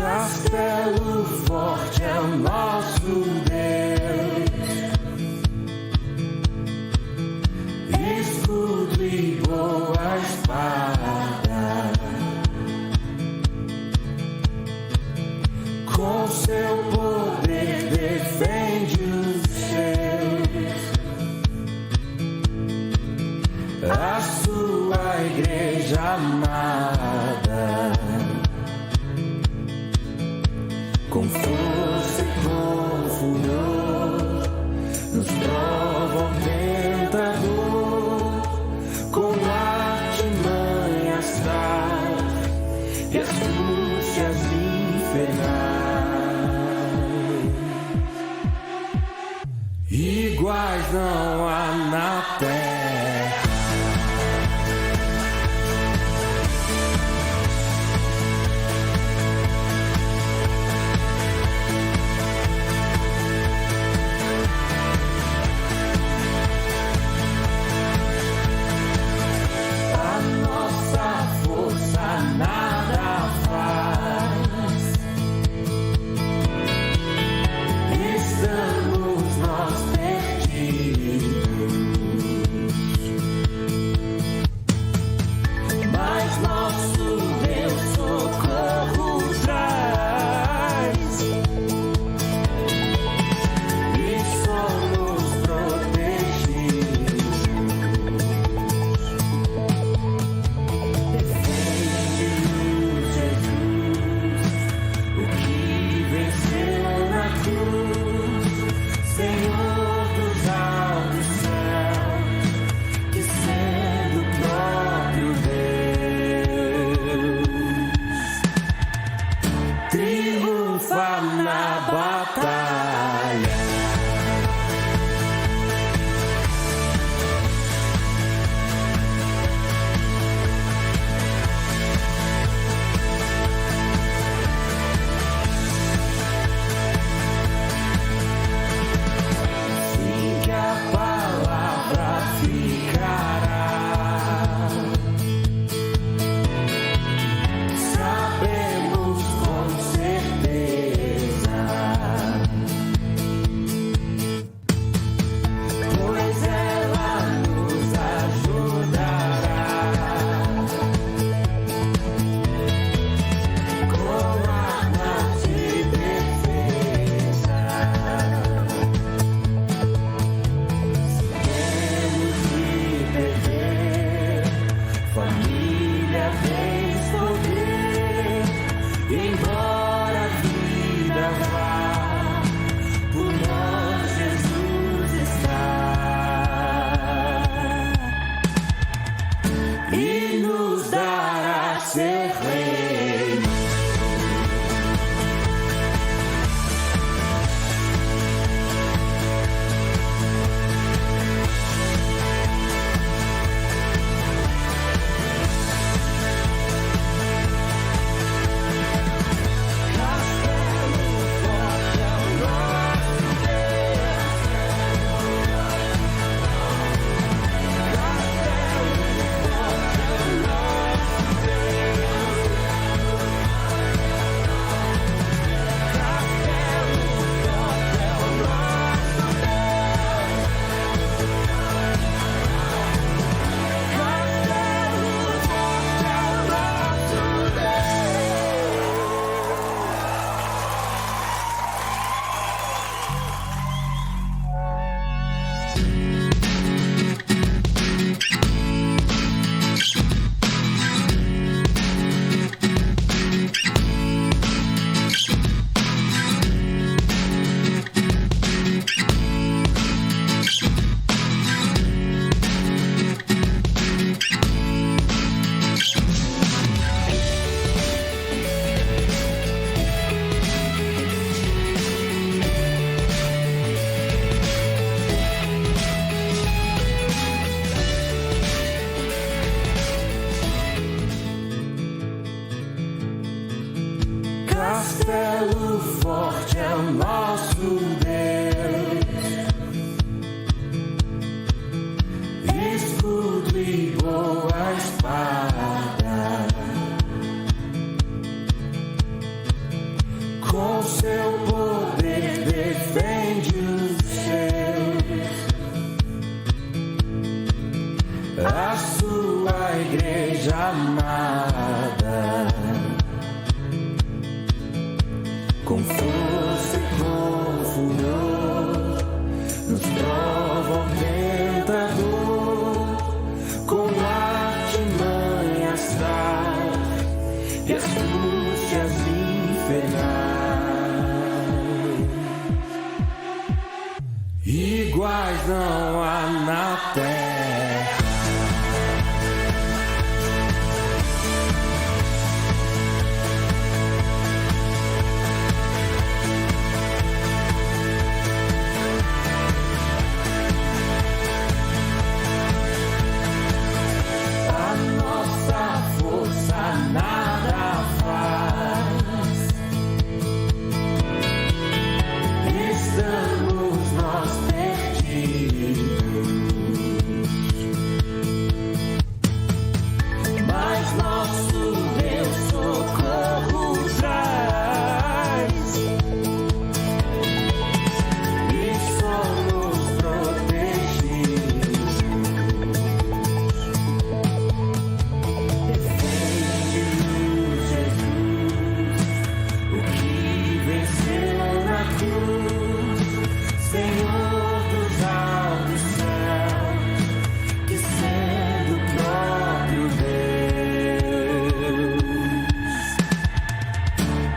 Castelo forte é o nosso Deus, escudo e boa espada, com seu poder defende os seus, a sua igreja amada. Com força e com furor, nos prova o tentador, com artimanhas traz e astúcias infernais. Iguais não há na terra. Nada faz, estamos nós perdidos, mas nosso Deus socorro traz e somos protegidos. Triunfa na batalha. Sim, que a palavra ficará. Sabemos com certeza, pois ela nos ajudará com armas de defesa. Temos de perder, família vem escolher, embora a vida vá, por nós Jesus está e nos dará seu reino. Castelo forte é o nosso Deus, escudo e boa espada, igreja amada, com força e com furor, nos prova o tentador, com artimanhas traz e astúcias infernais. Iguais não há na terra.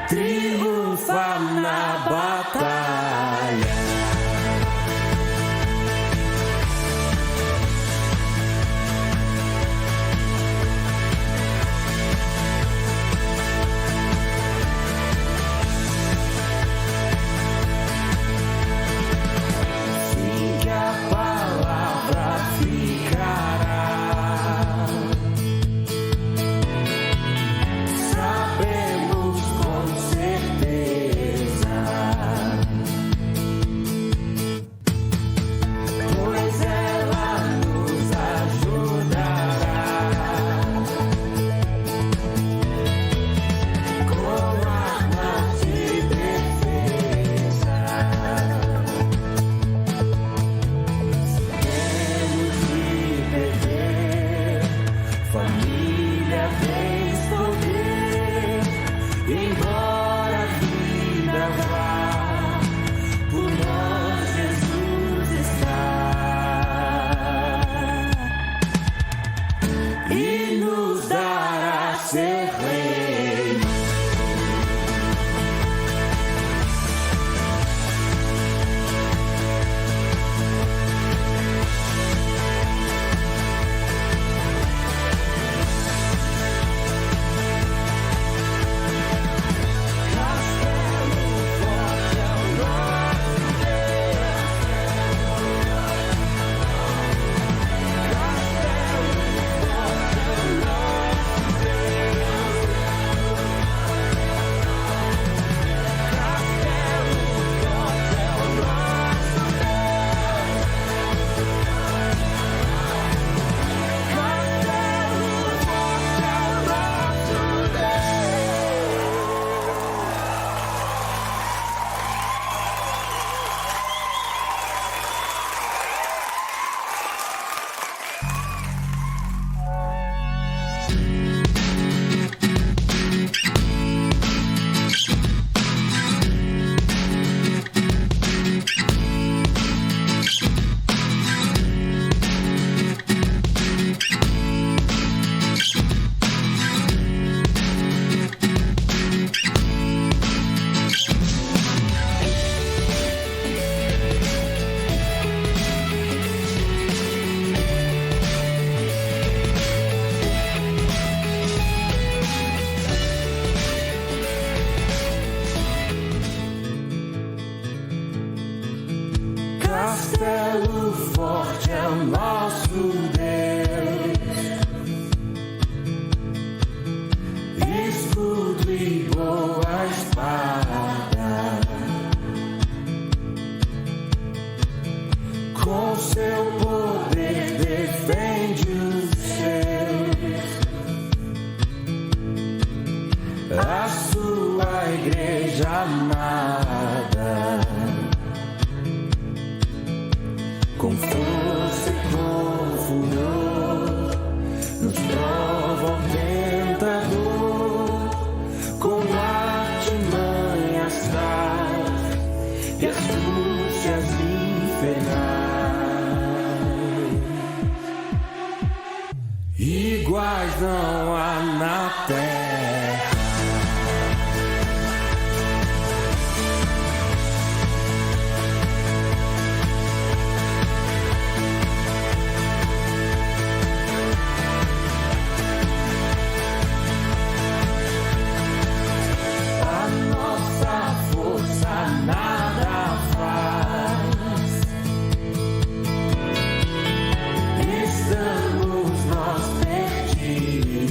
Triunfa na batalha. Sim, que a palavra ficará. Sabemos com certeza, pois ela nos ajudará com armas de defesa. Temos de perder família, bens, poder, embora a vida vá, por nós Jesus está e nos dará ser rei. Castelo forte é o nosso Deus, escudo e boa espada, com seu poder defende os seus, a sua igreja amada, com força e com furor, nos mas não há na terra. A nossa força nada faz. Estamos nós perdidos,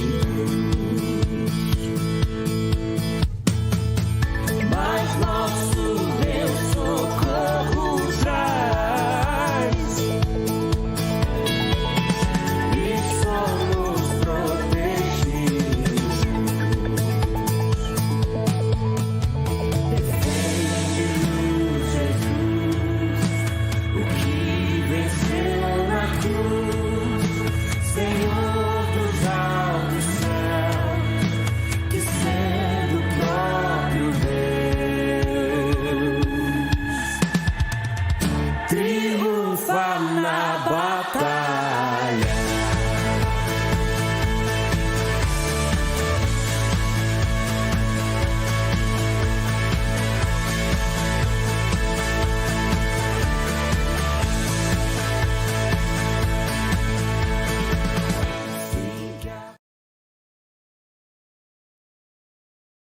mas nosso Deus socorro traz, e somos protegidos. Defende-nos, Jesus, o que venceu na cruz, Senhor dos altos céus, que sendo o próprio Deus, triunfa na batalha.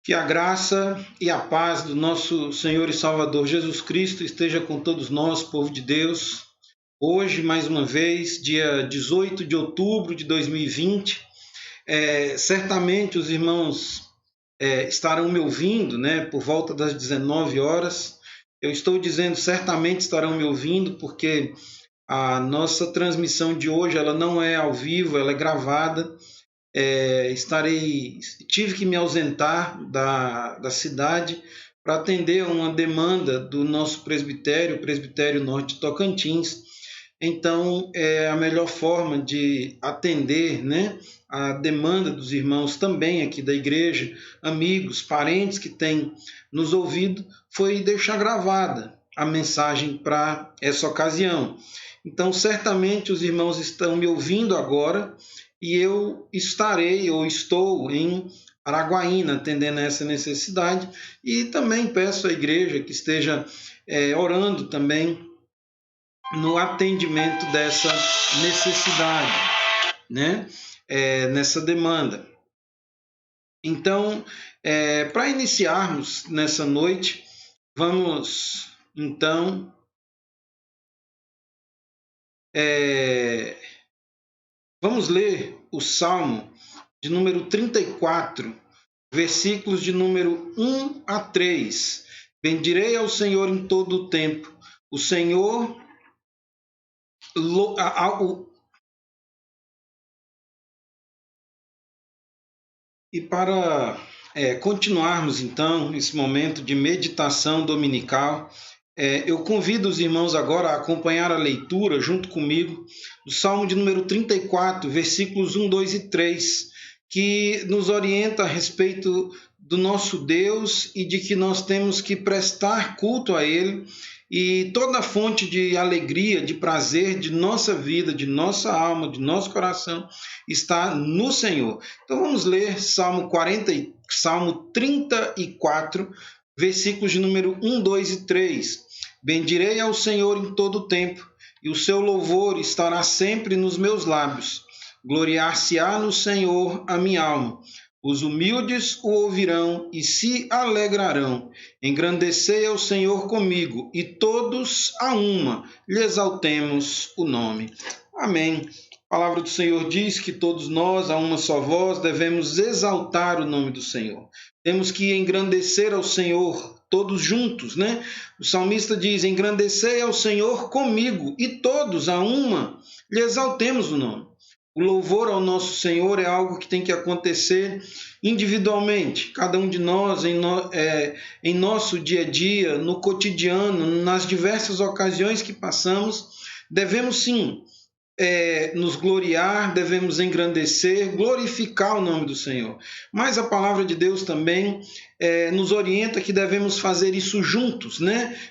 Que a graça e a paz do nosso Senhor e Salvador Jesus Cristo esteja com todos nós, povo de Deus. Hoje, mais uma vez, dia 18 de outubro de 2020, certamente os irmãos estarão me ouvindo, por volta das 19 horas. Eu estou dizendo certamente estarão me ouvindo porque a nossa transmissão de hoje ela não é ao vivo, ela é gravada. Tive que me ausentar da cidade para atender a uma demanda do nosso presbitério, o Presbitério Norte de Tocantins. Então, a melhor forma de atender, a demanda dos irmãos também aqui da igreja, amigos, parentes que têm nos ouvido, foi deixar gravada a mensagem para essa ocasião. Então, certamente os irmãos estão me ouvindo agora, e eu estou em Araguaína atendendo a essa necessidade, e também peço à igreja que esteja orando também no atendimento dessa necessidade, nessa demanda. Então, para iniciarmos nessa noite, vamos então vamos ler o Salmo de número 34, versículos de número 1 a 3. Bendirei ao Senhor em todo o tempo. O Senhor... E para continuarmos, então, esse momento de meditação dominical, eu convido os irmãos agora a acompanhar a leitura junto comigo do Salmo de número 34, versículos 1, 2 e 3, que nos orienta a respeito do nosso Deus e de que nós temos que prestar culto a Ele, e toda a fonte de alegria, de prazer de nossa vida, de nossa alma, de nosso coração, está no Senhor. Então vamos ler Salmo 34, versículos de número 1, 2 e 3. Bendirei ao Senhor em todo o tempo, e o seu louvor estará sempre nos meus lábios. Gloriar-se-á no Senhor a minha alma. Os humildes o ouvirão e se alegrarão. Engrandecei ao Senhor comigo, e todos a uma lhe exaltemos o nome. Amém. A palavra do Senhor diz que todos nós, a uma só voz, devemos exaltar o nome do Senhor. Temos que engrandecer ao Senhor todos juntos, O salmista diz: engrandecei ao Senhor comigo, e todos a uma lhe exaltemos o nome. O louvor ao nosso Senhor é algo que tem que acontecer individualmente. Cada um de nós, em nosso dia a dia, no cotidiano, nas diversas ocasiões que passamos, devemos sim nos gloriar, devemos engrandecer, glorificar o nome do Senhor. Mas a palavra de Deus também nos orienta que devemos fazer isso juntos,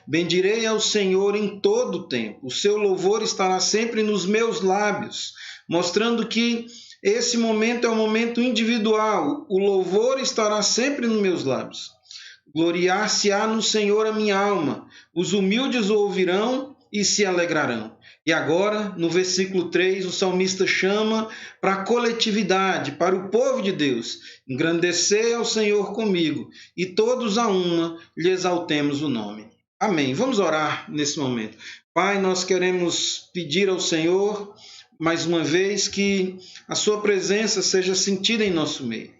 Bendirei ao Senhor em todo o tempo. O seu louvor estará sempre nos meus lábios, mostrando que Esse momento é um momento individual. O louvor estará sempre nos meus lábios. Gloriar-se-á no Senhor a minha alma. Os humildes o ouvirão e se alegrarão. E agora, no versículo 3, o salmista chama para a coletividade, para o povo de Deus. Engrandecer ao Senhor comigo, e todos a uma lhe exaltemos o nome. Amém. Vamos orar nesse momento. Pai, nós queremos pedir ao Senhor, mais uma vez, que a sua presença seja sentida em nosso meio.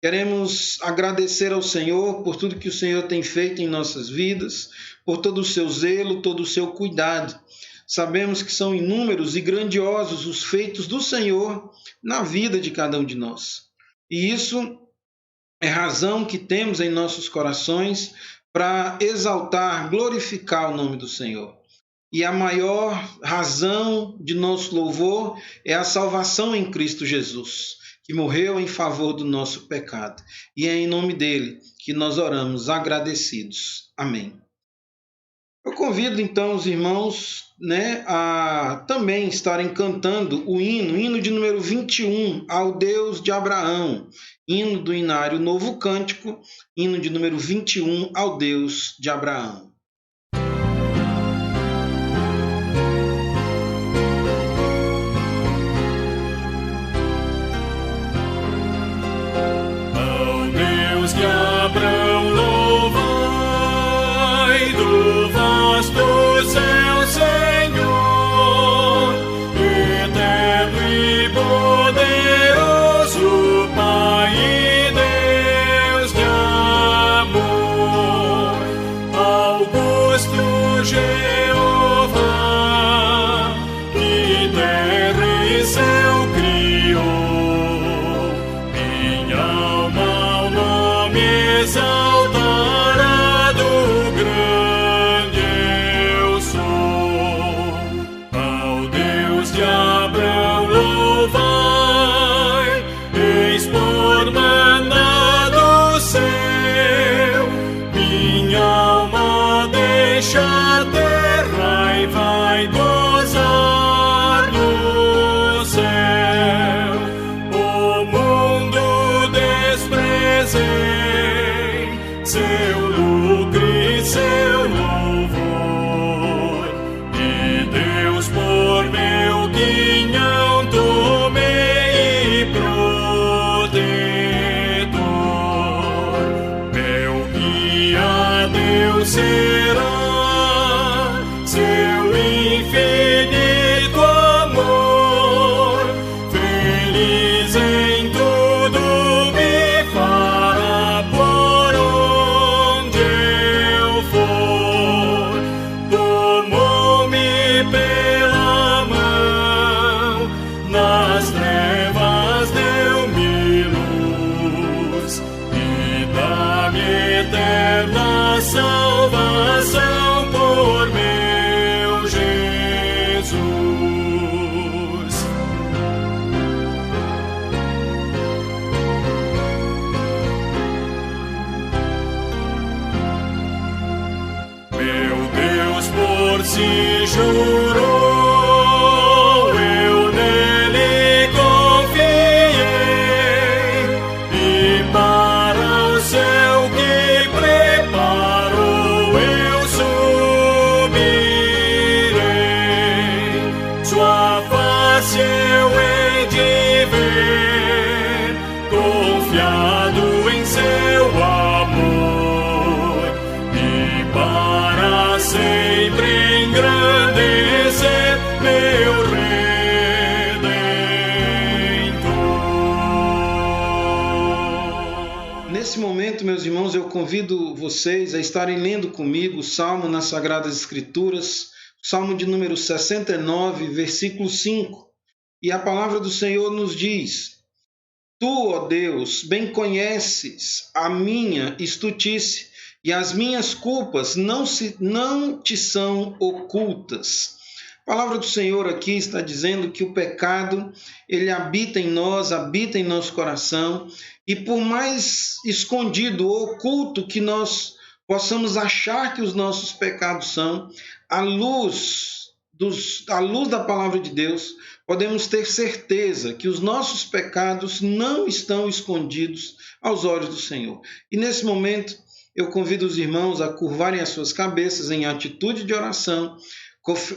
Queremos agradecer ao Senhor por tudo que o Senhor tem feito em nossas vidas, por todo o seu zelo, todo o seu cuidado. Sabemos que são inúmeros e grandiosos os feitos do Senhor na vida de cada um de nós. E isso é razão que temos em nossos corações para exaltar, glorificar o nome do Senhor. E a maior razão de nosso louvor é a salvação em Cristo Jesus, que morreu em favor do nosso pecado. E é em nome dele que nós oramos agradecidos. Amém. Eu convido então os irmãos, a também estarem cantando o hino de número 21, ao Deus de Abraão, hino do Inário Novo Cântico, hino de número 21, ao Deus de Abraão. Ao Deus de Abraão louvai, do vasto céu, Senhor, eterno e poderoso Pai e Deus de amor, augusto Jeová, que terra e céu criou, minha alma ao nome exaltará, do grande eu sou. Ao Deus de Abraão louvai, eis por mandado seu, minha alma deixa a terra e vai gozar no céu. O mundo desprezei, seu lucro e seu louvor, e Deus por meu quinhão tomei e protetor. Meu guia Deus será, seu infinito amor, feliz em tudo me fará por onde eu for. Tomou-me pela mão, nas trevas deu-me luz, e dá-me eterna salvação por meu Jesus. Meu Deus por si jurou, eu nele confiei, e para o céu que preparou eu subirei. Sua face eu hei de ver, confiado em seu amor, e para sempre engrandecer meu Redentor. Nesse momento, meus irmãos, eu convido vocês a estarem lendo comigo o Salmo nas Sagradas Escrituras, Salmo de número 69, versículo 5. E a palavra do Senhor nos diz: Tu, ó Deus, bem conheces a minha estultice, e as minhas culpas não te são ocultas. A palavra do Senhor aqui está dizendo que o pecado, ele habita em nós, habita em nosso coração, e por mais escondido ou oculto que nós possamos achar que os nossos pecados são, à luz da palavra de Deus, podemos ter certeza que os nossos pecados não estão escondidos aos olhos do Senhor. E nesse momento, eu convido os irmãos a curvarem as suas cabeças em atitude de oração,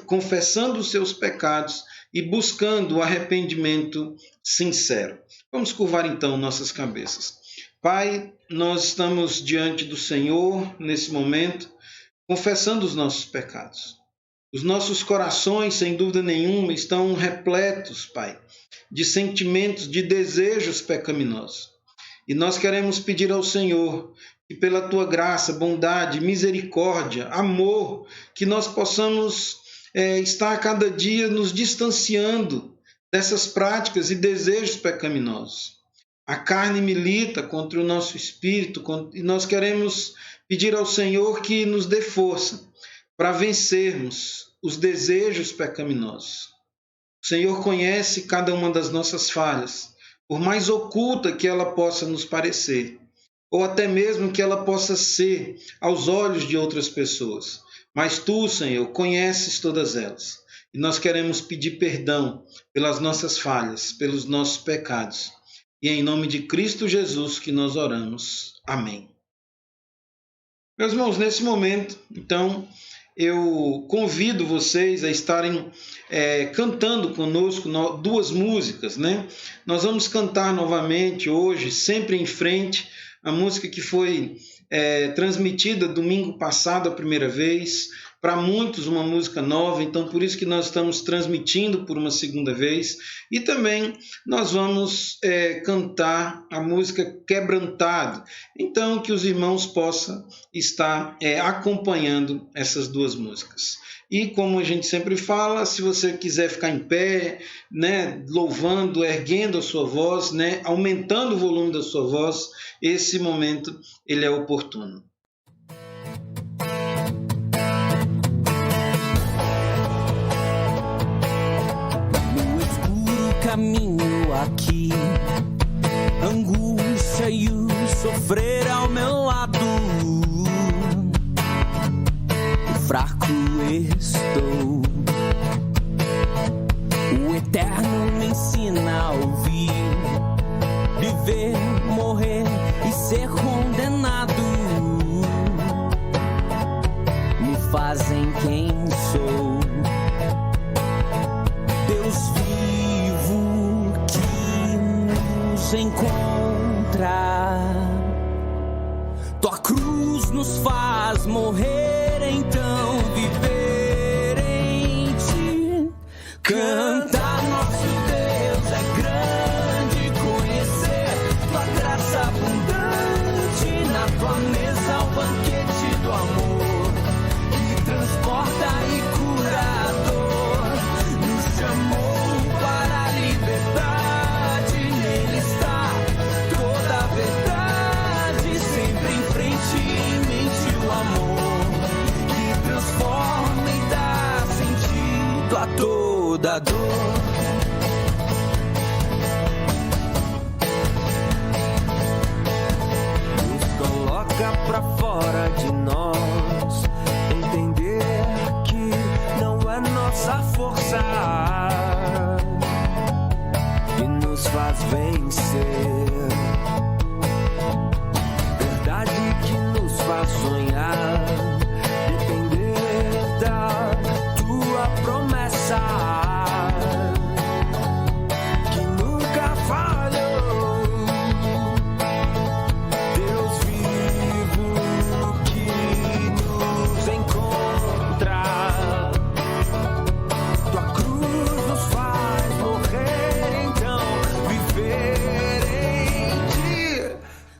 confessando os seus pecados e buscando o arrependimento sincero. Vamos curvar então nossas cabeças. Pai, nós estamos diante do Senhor nesse momento, confessando os nossos pecados. Os nossos corações, sem dúvida nenhuma, estão repletos, Pai, de sentimentos, de desejos pecaminosos. E nós queremos pedir ao Senhor que pela Tua graça, bondade, misericórdia, amor, que nós possamos estar a cada dia nos distanciando dessas práticas e desejos pecaminosos. A carne milita contra o nosso espírito e nós queremos pedir ao Senhor que nos dê força para vencermos os desejos pecaminosos. O Senhor conhece cada uma das nossas falhas, por mais oculta que ela possa nos parecer, ou até mesmo que ela possa ser aos olhos de outras pessoas. Mas Tu, Senhor, conheces todas elas. E nós queremos pedir perdão pelas nossas falhas, pelos nossos pecados. E é em nome de Cristo Jesus que nós oramos. Amém. Meus irmãos, nesse momento, então, eu convido vocês a estarem cantando conosco duas músicas, né? Nós vamos cantar novamente hoje, sempre em frente, a música que foi transmitida domingo passado a primeira vez, para muitos uma música nova, então por isso que nós estamos transmitindo por uma segunda vez. E também nós vamos cantar a música Quebrantado, então que os irmãos possam estar acompanhando essas duas músicas. E como a gente sempre fala, se você quiser ficar em pé, né, louvando, erguendo a sua voz, né, aumentando o volume da sua voz, esse momento ele é oportuno. Caminho aqui, angústia e o sofrer ao meu lado. Fraco estou, o Eterno me ensina a ouvir, viver, morrer e ser condenado. Me fazem quem sou, Deus vivo que nos encontra. Tua cruz nos faz morrer, então viver em ti. Cantar nosso Deus é grande, conhecer tua graça abundante. Na tua mesa o banquete do amor, que transporta e cura a dor. Nos chamou para a liberdade, nele está toda a verdade. Sempre em frente, em mente o amor, que transforma e dá sentido a toda dor. Nos coloca pra fora de nós, entender que não é nossa força que nos faz vencer. Verdade que nos faz sonhar, depender da tua promessa, que nunca falhou. Deus vivo que nos encontra. Tua cruz nos faz morrer, então viver em ti.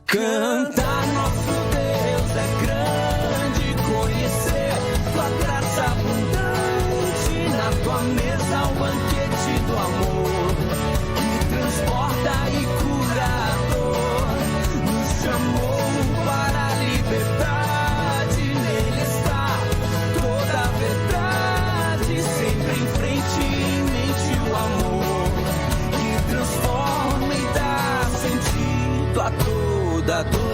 Cantar nosso Deus é grande, conhecer tua graça abundante. Na tua mesa o banquete do amor, que transporta e cura a dor. Nos chamou para a liberdade, nele está toda a verdade. Sempre em frente, em mente o amor, que transforma e dá sentido a toda dor.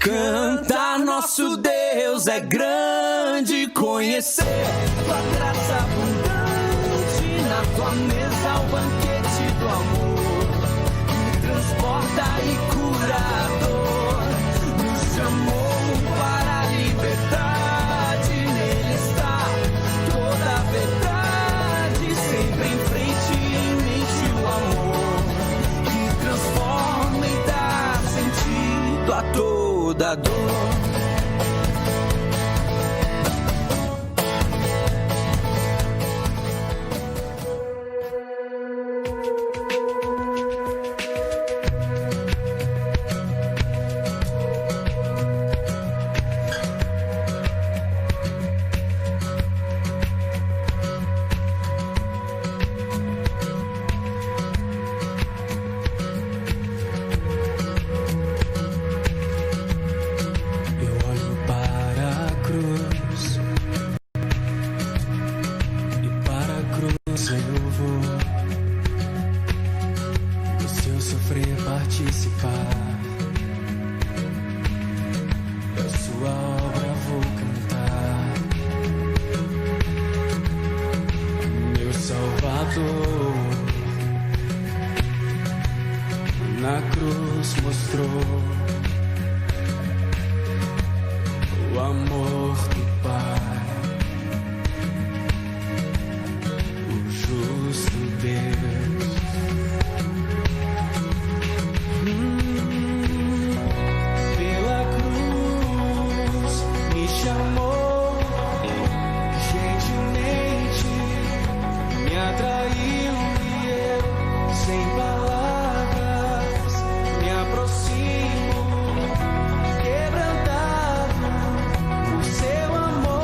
Canta, nosso Deus é grande, conhecer tua graça abundante, na tua mesa o banquete do amor, que transporta e cura a dor, nos chamou para a liberdade, nele está toda a verdade, sempre em frente em mente o amor, que transforma e dá sentido a toda dor. Na cruz mostrou o amor do Pai, o justo Deus. Pela cruz me chamou, gentilmente me atraiu e eu, sem palavras, me aproximo, quebrantado por seu amor.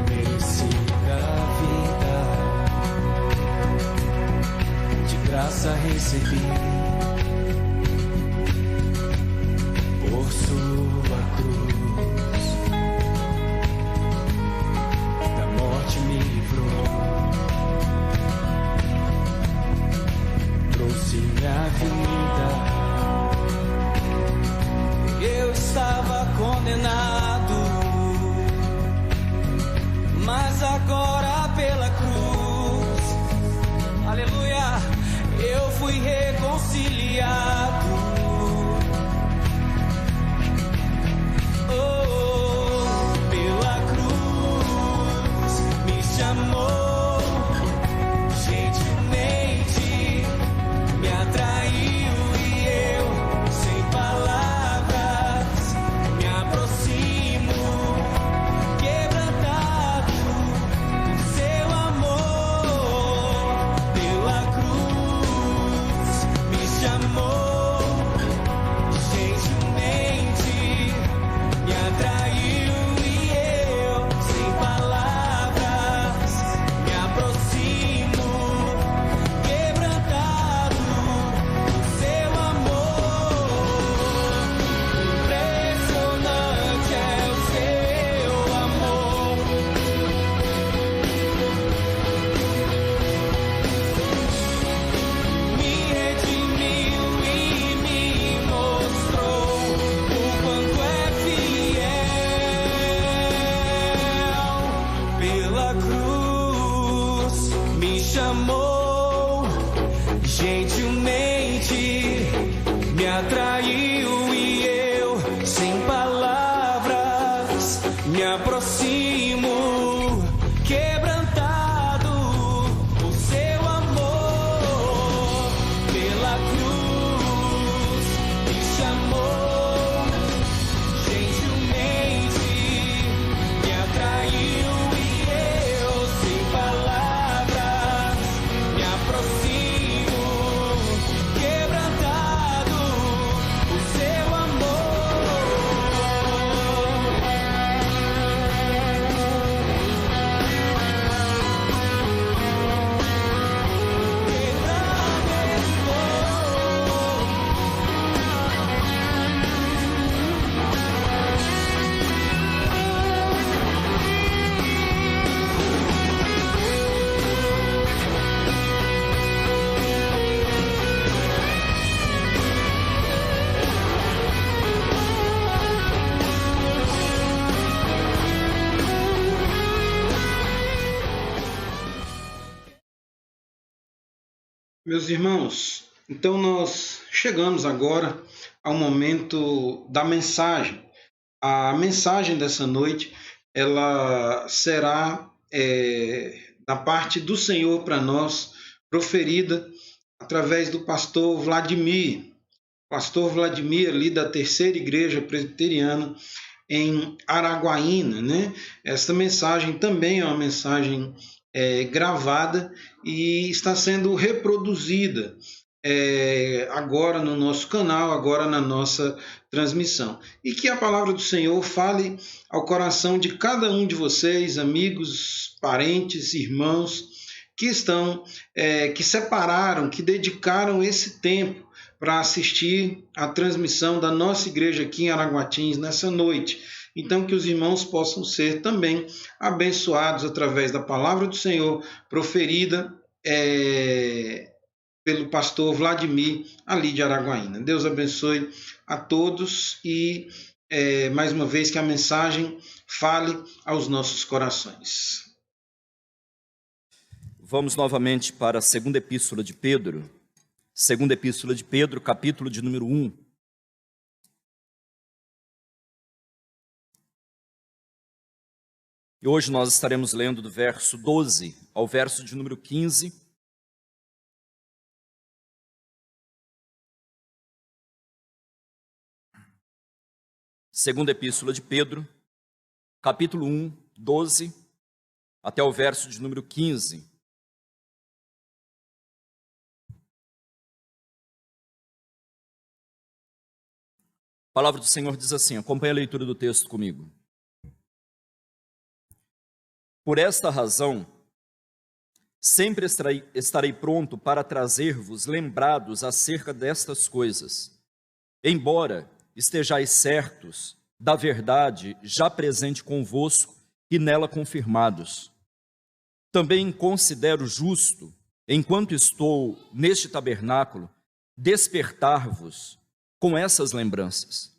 Mereci a vida, de graça recebi, por sua cruz, da morte me livrou, trouxe minha vida. Eu estava condenado, mas agora pela cruz, aleluia, eu fui reconciliado. Oh, pela cruz me chamou, gentilmente me atraiu e eu, sem palavras, me aproximo, quebrantado por seu amor. Pela cruz me chamou, gentilmente me atraiu e eu, sem palavras, me aproximo, quebrantado por seu amor. Impressionante é o seu amor. Me redimiu e me mostrou o quanto é fiel. Pela cruz me chamou, gentilmente me atraiu e eu, sem palavras, me aproximo, quebrantado por seu amor. Pela cruz me chamou, gentilmente me atraiu e eu, sem palavras, me aproximo, quebrantado por Meus irmãos, então nós chegamos agora ao momento da mensagem. A mensagem dessa noite, ela será da parte do Senhor para nós, proferida através do pastor Vladimir ali da Terceira Igreja Presbiteriana em Araguaína, né? Esta mensagem também é uma mensagem gravada e está sendo reproduzida agora no nosso canal, agora na nossa transmissão. E que a palavra do Senhor fale ao coração de cada um de vocês, amigos, parentes, irmãos, que estão, que separaram, que dedicaram esse tempo para assistir a transmissão da nossa igreja aqui em Araguatins nessa noite. Então, que os irmãos possam ser também abençoados através da palavra do Senhor proferida pelo pastor Vladimir, ali de Araguaína. Deus abençoe a todos e, mais uma vez, que a mensagem fale aos nossos corações. Vamos novamente para a segunda epístola de Pedro. Segunda epístola de Pedro, capítulo de número 1. E hoje nós estaremos lendo do verso 12 ao verso de número 15. Segunda epístola de Pedro, capítulo 1, 12, até o verso de número 15. A palavra do Senhor diz assim, acompanhe a leitura do texto comigo. Por esta razão, sempre estarei pronto para trazer-vos lembrados acerca destas coisas, embora estejais certos da verdade já presente convosco e nela confirmados. Também considero justo, enquanto estou neste tabernáculo, despertar-vos com essas lembranças,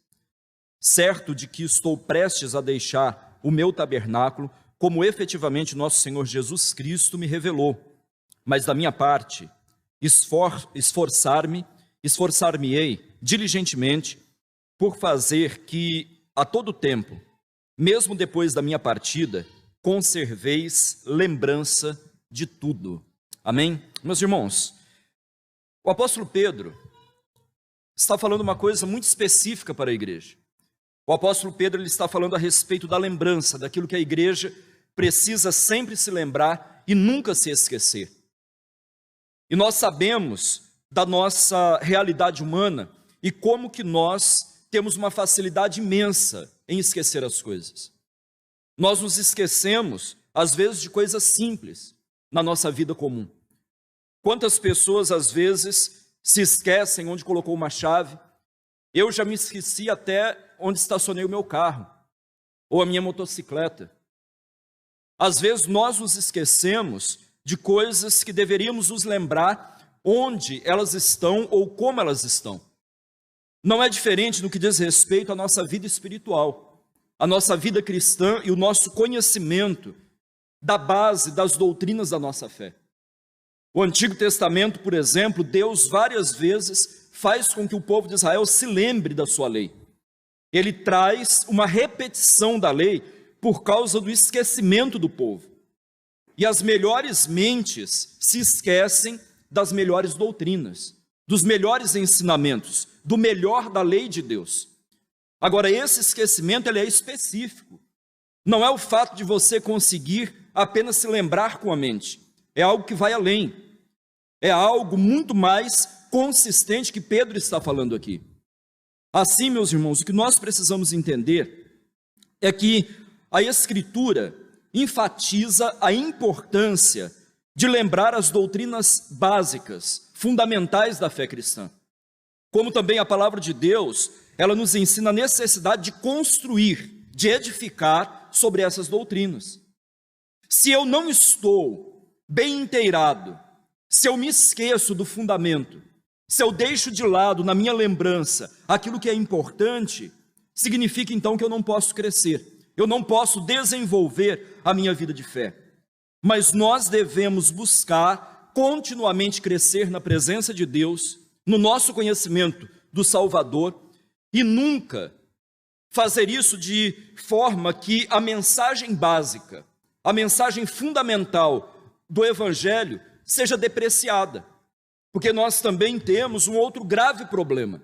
certo de que estou prestes a deixar o meu tabernáculo, como efetivamente nosso Senhor Jesus Cristo me revelou. Mas da minha parte, esforçar-me-ei diligentemente por fazer que, a todo tempo, mesmo depois da minha partida, conserveis lembrança de tudo. Amém? Meus irmãos, o apóstolo Pedro está falando uma coisa muito específica para a igreja. O apóstolo Pedro ele está falando a respeito da lembrança, daquilo que a igreja precisa sempre se lembrar e nunca se esquecer. E nós sabemos da nossa realidade humana e como que nós temos uma facilidade imensa em esquecer as coisas. Nós nos esquecemos, às vezes, de coisas simples na nossa vida comum. Quantas pessoas, às vezes, se esquecem onde colocou uma chave? Eu já me esqueci até onde estacionei o meu carro, ou a minha motocicleta. Às vezes nós nos esquecemos de coisas que deveríamos nos lembrar onde elas estão ou como elas estão. Não é diferente no que diz respeito à nossa vida espiritual, à nossa vida cristã e o nosso conhecimento da base das doutrinas da nossa fé. O Antigo Testamento, por exemplo, Deus várias vezes faz com que o povo de Israel se lembre da sua lei. Ele traz uma repetição da lei por causa do esquecimento do povo. E as melhores mentes se esquecem das melhores doutrinas, dos melhores ensinamentos, do melhor da lei de Deus. Agora, esse esquecimento ele é específico. Não é o fato de você conseguir apenas se lembrar com a mente. É algo que vai além. É algo muito mais consistente que Pedro está falando aqui. Assim, meus irmãos, o que nós precisamos entender é que a Escritura enfatiza a importância de lembrar as doutrinas básicas, fundamentais da fé cristã. Como também a palavra de Deus, ela nos ensina a necessidade de construir, de edificar sobre essas doutrinas. Se eu não estou bem inteirado, se eu me esqueço do fundamento, se eu deixo de lado na minha lembrança aquilo que é importante, significa então que eu não posso crescer, eu não posso desenvolver a minha vida de fé. Mas nós devemos buscar continuamente crescer na presença de Deus, no nosso conhecimento do Salvador, e nunca fazer isso de forma que a mensagem básica, a mensagem fundamental do Evangelho seja depreciada. Porque nós também temos um outro grave problema.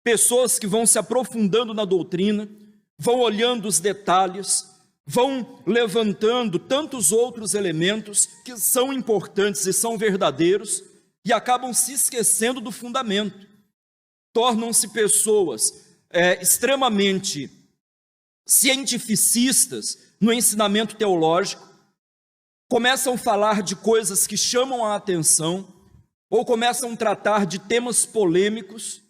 Pessoas que vão se aprofundando na doutrina, vão olhando os detalhes, vão levantando tantos outros elementos que são importantes e são verdadeiros e acabam se esquecendo do fundamento. Tornam-se pessoas extremamente cientificistas no ensinamento teológico, começam a falar de coisas que chamam a atenção ou começam a tratar de temas polêmicos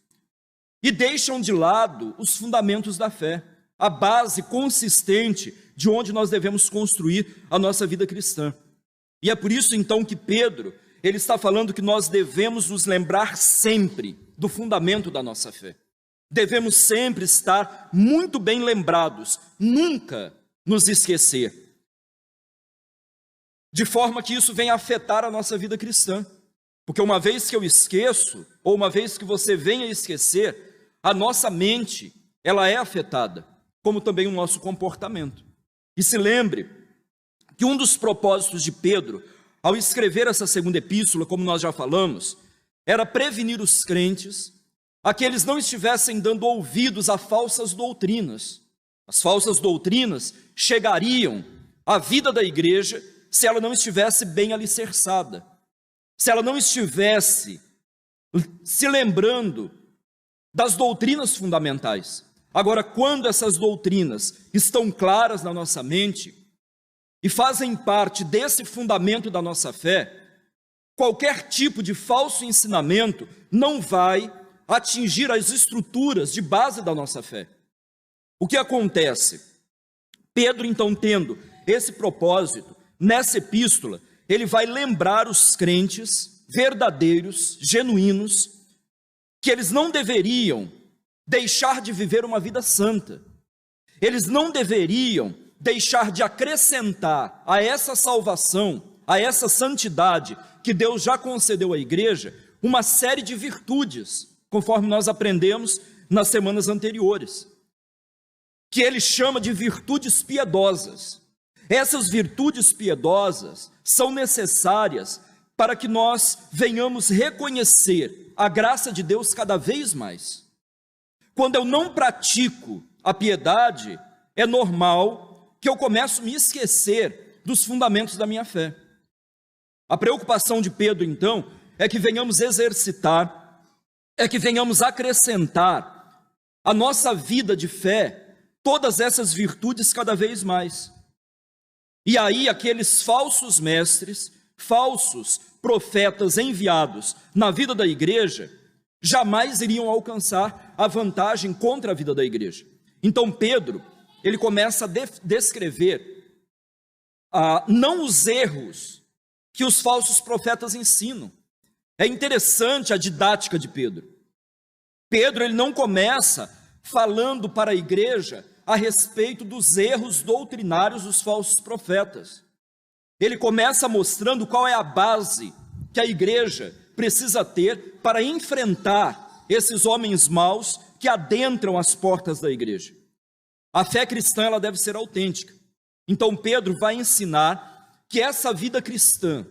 e deixam de lado os fundamentos da fé, a base consistente de onde nós devemos construir a nossa vida cristã. E é por isso então que Pedro, ele está falando que nós devemos nos lembrar sempre do fundamento da nossa fé. Devemos sempre estar muito bem lembrados, nunca nos esquecer. De forma que isso venha afetar a nossa vida cristã. Porque uma vez que eu esqueço, ou uma vez que você venha esquecer, a nossa mente, ela é afetada, como também o nosso comportamento. E se lembre que um dos propósitos de Pedro, ao escrever essa segunda epístola, como nós já falamos, era prevenir os crentes a que eles não estivessem dando ouvidos a falsas doutrinas. As falsas doutrinas chegariam à vida da igreja se ela não estivesse bem alicerçada, se ela não estivesse se lembrando das doutrinas fundamentais. Agora, quando essas doutrinas estão claras na nossa mente e fazem parte desse fundamento da nossa fé, qualquer tipo de falso ensinamento não vai atingir as estruturas de base da nossa fé. O que acontece? Pedro, então, tendo esse propósito, nessa epístola, ele vai lembrar os crentes verdadeiros, genuínos, que eles não deveriam deixar de viver uma vida santa. Eles não deveriam deixar de acrescentar a essa salvação, a essa santidade que Deus já concedeu à igreja, uma série de virtudes, conforme nós aprendemos nas semanas anteriores, que ele chama de virtudes piedosas. Essas virtudes piedosas são necessárias para que nós venhamos reconhecer a graça de Deus cada vez mais. Quando eu não pratico a piedade, é normal que eu comece a me esquecer dos fundamentos da minha fé. A preocupação de Pedro, então, é que venhamos exercitar, é que venhamos acrescentar à nossa vida de fé todas essas virtudes cada vez mais. E aí aqueles falsos mestres, falsos profetas enviados na vida da igreja, jamais iriam alcançar a vantagem contra a vida da igreja. Então Pedro, ele começa a descrever não os erros que os falsos profetas ensinam. É interessante a didática de Pedro. Pedro, ele não começa falando para a igreja a respeito dos erros doutrinários dos falsos profetas. Ele começa mostrando qual é a base que a igreja precisa ter para enfrentar esses homens maus que adentram as portas da igreja. A fé cristã, ela deve ser autêntica. Então Pedro vai ensinar que essa vida cristã,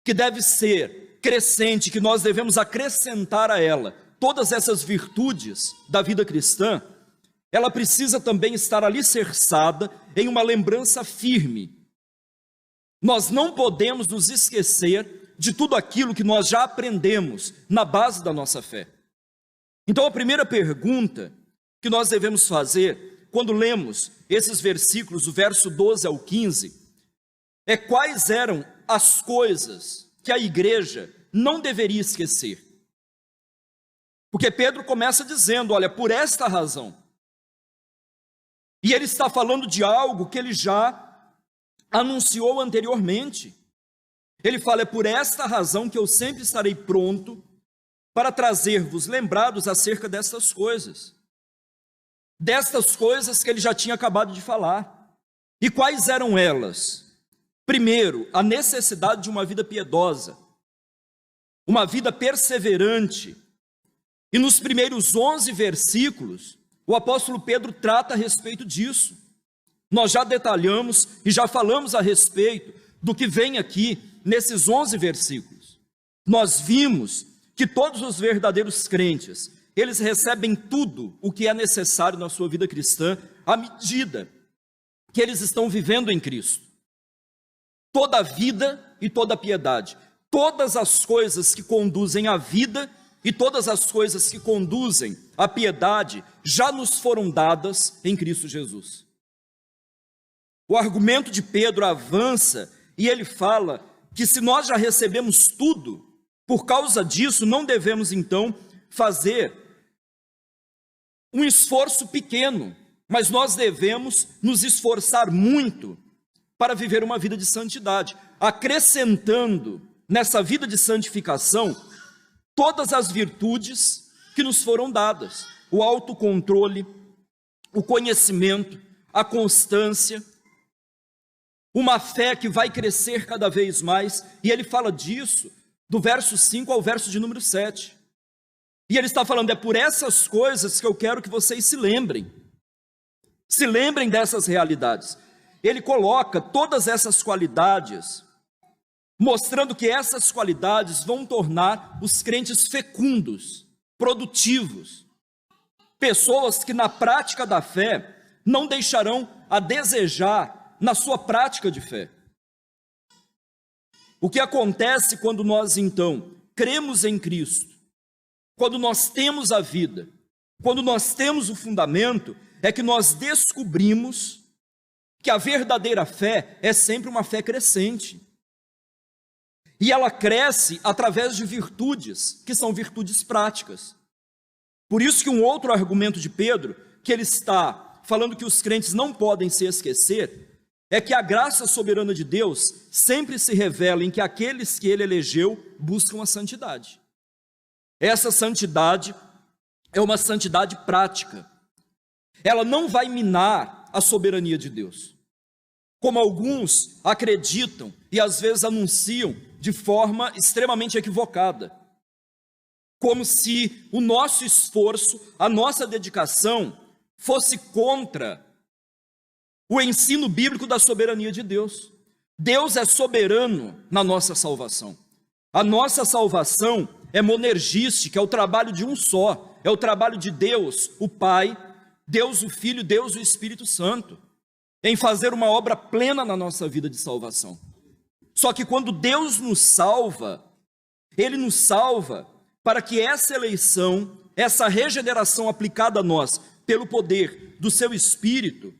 que deve ser crescente, que nós devemos acrescentar a ela todas essas virtudes da vida cristã, ela precisa também estar alicerçada em uma lembrança firme. Nós não podemos nos esquecer de tudo aquilo que nós já aprendemos na base da nossa fé. Então a primeira pergunta que nós devemos fazer quando lemos esses versículos, do verso 12 ao 15, é quais eram as coisas que a igreja não deveria esquecer. Porque Pedro começa dizendo, olha, por esta razão. E ele está falando de algo que ele já anunciou anteriormente. Ele fala, é por esta razão que eu sempre estarei pronto para trazer-vos lembrados acerca destas coisas. Destas coisas que ele já tinha acabado de falar. E quais eram elas? Primeiro, a necessidade de uma vida piedosa. uma vida perseverante. E nos primeiros 11 versículos, o apóstolo Pedro trata a respeito disso. Nós já detalhamos e já falamos a respeito do que vem aqui nesses 11 versículos. Nós vimos que todos os verdadeiros crentes, eles recebem tudo o que é necessário na sua vida cristã à medida que eles estão vivendo em Cristo. Toda a vida e toda a piedade, todas as coisas que conduzem à vida e todas as coisas que conduzem à piedade já nos foram dadas em Cristo Jesus. O argumento de Pedro avança e ele fala que se nós já recebemos tudo, por causa disso não devemos então fazer um esforço pequeno, mas nós devemos nos esforçar muito para viver uma vida de santidade, acrescentando nessa vida de santificação todas as virtudes que nos foram dadas: o autocontrole, o conhecimento, a constância, uma fé que vai crescer cada vez mais, e ele fala disso do verso 5 ao verso de número 7. E ele está falando, é por essas coisas que eu quero que vocês se lembrem dessas realidades. Ele coloca todas essas qualidades, mostrando que essas qualidades vão tornar os crentes fecundos, produtivos, pessoas que na prática da fé não deixarão a desejar na sua prática de fé. O que acontece quando nós então cremos em Cristo, quando nós temos a vida, quando nós temos o fundamento, é que nós descobrimos que a verdadeira fé é sempre uma fé crescente. E ela cresce através de virtudes, que são virtudes práticas. Por isso que um outro argumento de Pedro, que ele está falando que os crentes não podem se esquecer, é que a graça soberana de Deus sempre se revela em que aqueles que ele elegeu buscam a santidade. Essa santidade é uma santidade prática. Ela não vai minar a soberania de Deus, como alguns acreditam e às vezes anunciam de forma extremamente equivocada, como se o nosso esforço, a nossa dedicação fosse contra o ensino bíblico da soberania de Deus. Deus é soberano na nossa salvação. A nossa salvação é monergística, é o trabalho de um só, é o trabalho de Deus, o Pai, Deus o Filho, Deus o Espírito Santo, em fazer uma obra plena na nossa vida de salvação. Só que quando Deus nos salva, Ele nos salva para que essa eleição, essa regeneração aplicada a nós pelo poder do Seu Espírito,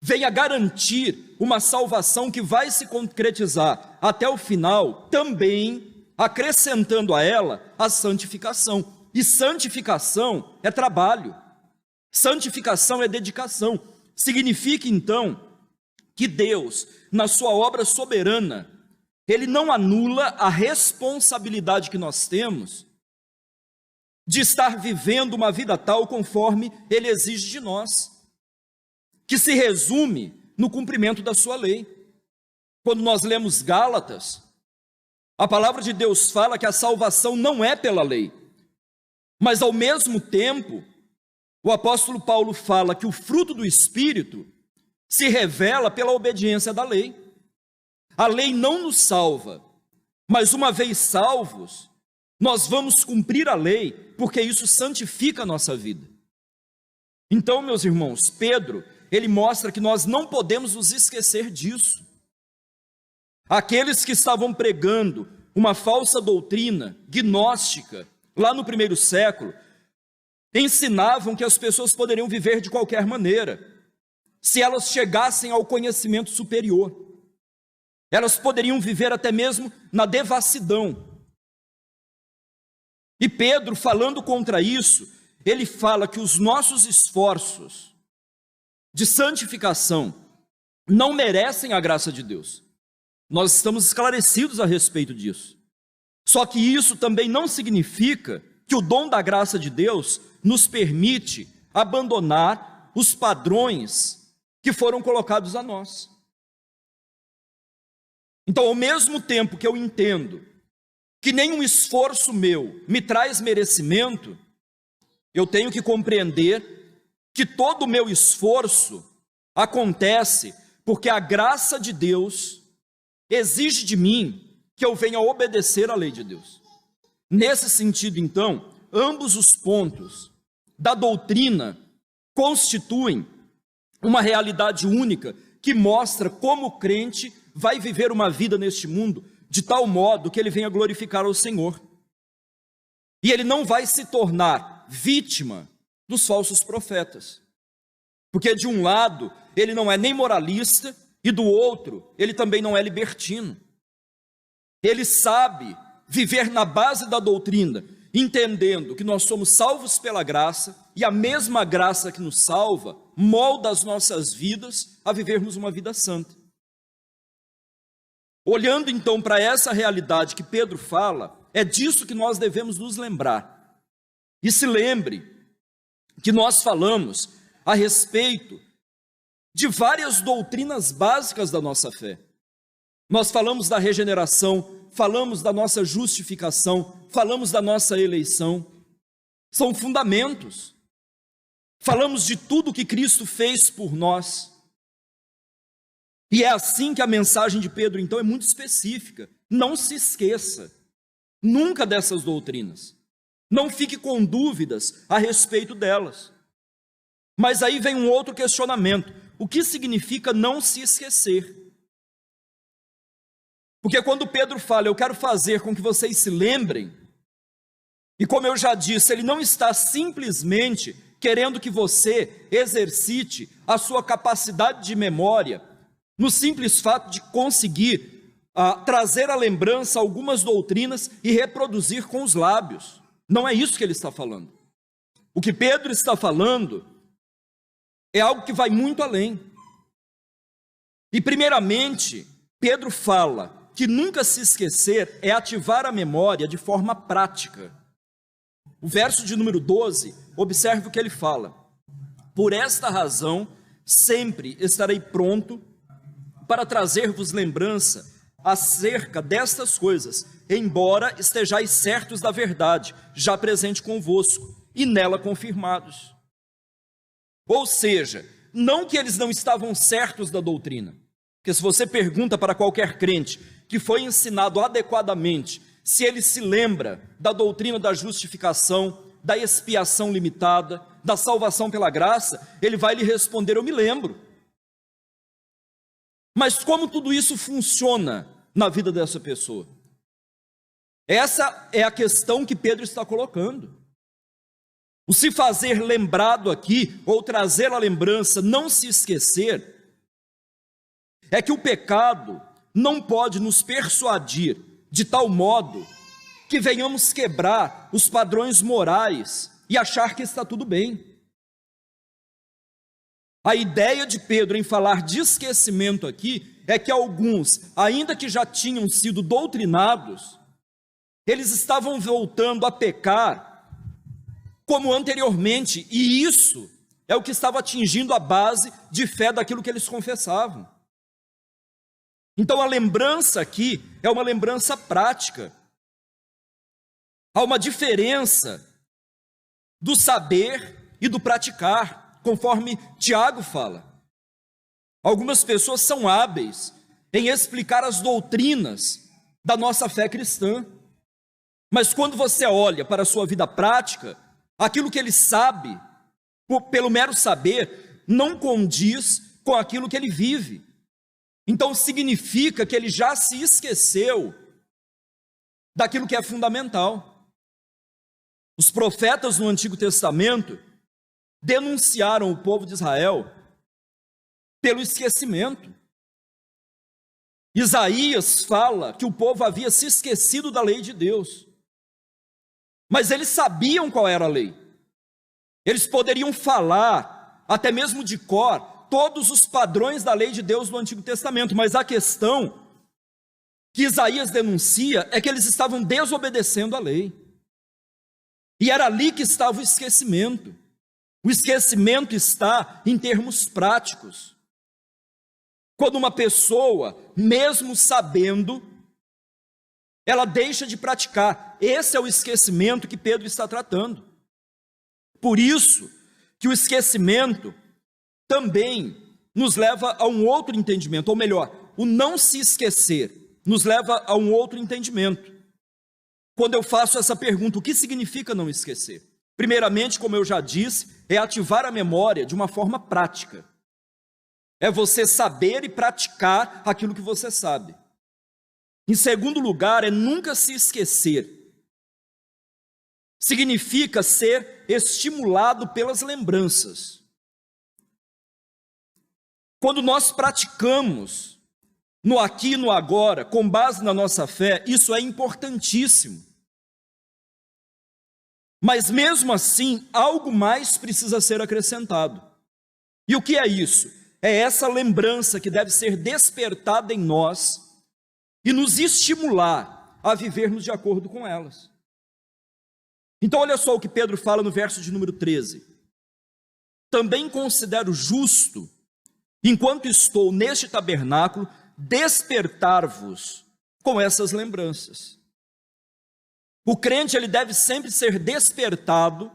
venha garantir uma salvação que vai se concretizar até o final, também acrescentando a ela a santificação. E santificação é trabalho, santificação é dedicação. Significa então que Deus, na sua obra soberana, Ele não anula a responsabilidade que nós temos de estar vivendo uma vida tal conforme Ele exige de nós, que se resume no cumprimento da sua lei. Quando nós lemos Gálatas, a palavra de Deus fala que a salvação não é pela lei, mas ao mesmo tempo, o apóstolo Paulo fala que o fruto do Espírito se revela pela obediência da lei. A lei não nos salva, mas uma vez salvos, nós vamos cumprir a lei, porque isso santifica a nossa vida. Então, meus irmãos, Pedro, ele mostra que nós não podemos nos esquecer disso. Aqueles que estavam pregando uma falsa doutrina gnóstica, lá no primeiro século, ensinavam que as pessoas poderiam viver de qualquer maneira, se elas chegassem ao conhecimento superior. Elas poderiam viver até mesmo na devassidão. E Pedro, falando contra isso, ele fala que os nossos esforços de santificação não merecem a graça de Deus. Nós estamos esclarecidos a respeito disso. Só que isso também não significa que o dom da graça de Deus nos permite abandonar os padrões que foram colocados a nós. Então, ao mesmo tempo que eu entendo que nenhum esforço meu me traz merecimento, eu tenho que compreender que todo o meu esforço acontece porque a graça de Deus exige de mim que eu venha obedecer à lei de Deus. Nesse sentido, então, ambos os pontos da doutrina constituem uma realidade única que mostra como o crente vai viver uma vida neste mundo de tal modo que ele venha glorificar ao Senhor. E ele não vai se tornar vítima dos falsos profetas. Porque de um lado, ele não é nem moralista, e do outro, ele também não é libertino. Ele sabe viver na base da doutrina, entendendo que nós somos salvos pela graça, e a mesma graça que nos salva molda as nossas vidas a vivermos uma vida santa. Olhando então para essa realidade que Pedro fala, é disso que nós devemos nos lembrar. E se lembre que nós falamos a respeito de várias doutrinas básicas da nossa fé. Nós falamos da regeneração, falamos da nossa justificação, falamos da nossa eleição. São fundamentos. Falamos de tudo que Cristo fez por nós. E é assim que a mensagem de Pedro, então, é muito específica. Não se esqueça nunca dessas doutrinas. Não fique com dúvidas a respeito delas. Mas aí vem um outro questionamento. O que significa não se esquecer? Porque quando Pedro fala, eu quero fazer com que vocês se lembrem, e como eu já disse, ele não está simplesmente querendo que você exercite a sua capacidade de memória, no simples fato de conseguir trazer à lembrança algumas doutrinas e reproduzir com os lábios. Não é isso que ele está falando. O que Pedro está falando é algo que vai muito além. E primeiramente, Pedro fala que nunca se esquecer é ativar a memória de forma prática. O verso de número 12, observe o que ele fala. Por esta razão, sempre estarei pronto para trazer-vos lembrança acerca destas coisas, embora estejais certos da verdade, já presente convosco, e nela confirmados. Ou seja, não que eles não estavam certos da doutrina, porque se você pergunta para qualquer crente que foi ensinado adequadamente, se ele se lembra da doutrina da justificação, da expiação limitada, da salvação pela graça, ele vai lhe responder, eu me lembro. Mas como tudo isso funciona na vida dessa pessoa? Essa é a questão que Pedro está colocando. O se fazer lembrado aqui, ou trazer a lembrança, não se esquecer, é que o pecado não pode nos persuadir de tal modo que venhamos quebrar os padrões morais e achar que está tudo bem. A ideia de Pedro em falar de esquecimento aqui é que alguns, ainda que já tinham sido doutrinados, eles estavam voltando a pecar como anteriormente, e isso é o que estava atingindo a base de fé daquilo que eles confessavam. Então a lembrança aqui é uma lembrança prática. Há uma diferença do saber e do praticar, conforme Tiago fala. Algumas pessoas são hábeis em explicar as doutrinas da nossa fé cristã, mas quando você olha para a sua vida prática, aquilo que ele sabe, pelo mero saber, não condiz com aquilo que ele vive. Então significa que ele já se esqueceu daquilo que é fundamental. Os profetas no Antigo Testamento denunciaram o povo de Israel pelo esquecimento. Isaías fala que o povo havia se esquecido da lei de Deus. Mas eles sabiam qual era a lei. Eles poderiam falar, até mesmo de cor, todos os padrões da lei de Deus do Antigo Testamento. Mas a questão que Isaías denuncia é que eles estavam desobedecendo a lei. E era ali que estava o esquecimento. O esquecimento está em termos práticos. Quando uma pessoa, mesmo sabendo, ela deixa de praticar. Esse é o esquecimento que Pedro está tratando. Por isso que o esquecimento também nos leva a um outro entendimento, ou melhor, o não se esquecer nos leva a um outro entendimento. Quando eu faço essa pergunta, o que significa não esquecer? Primeiramente, como eu já disse, é ativar a memória de uma forma prática. É você saber e praticar aquilo que você sabe. Em segundo lugar, é nunca se esquecer. Significa ser estimulado pelas lembranças. Quando nós praticamos no aqui e no agora, com base na nossa fé, isso é importantíssimo. Mas mesmo assim, algo mais precisa ser acrescentado. E o que é isso? É essa lembrança que deve ser despertada em nós e nos estimular a vivermos de acordo com elas. Então olha só o que Pedro fala no verso de número 13. Também considero justo, enquanto estou neste tabernáculo, despertar-vos com essas lembranças. O crente, ele deve sempre ser despertado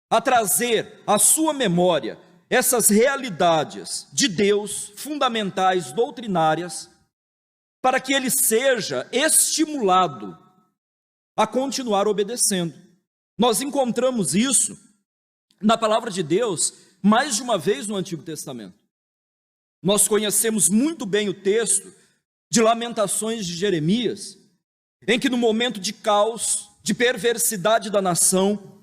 a trazer à sua memória essas realidades de Deus, fundamentais, doutrinárias, para que ele seja estimulado a continuar obedecendo. Nós encontramos isso na palavra de Deus mais de uma vez no Antigo Testamento. Nós conhecemos muito bem o texto de Lamentações de Jeremias, em que no momento de caos, de perversidade da nação,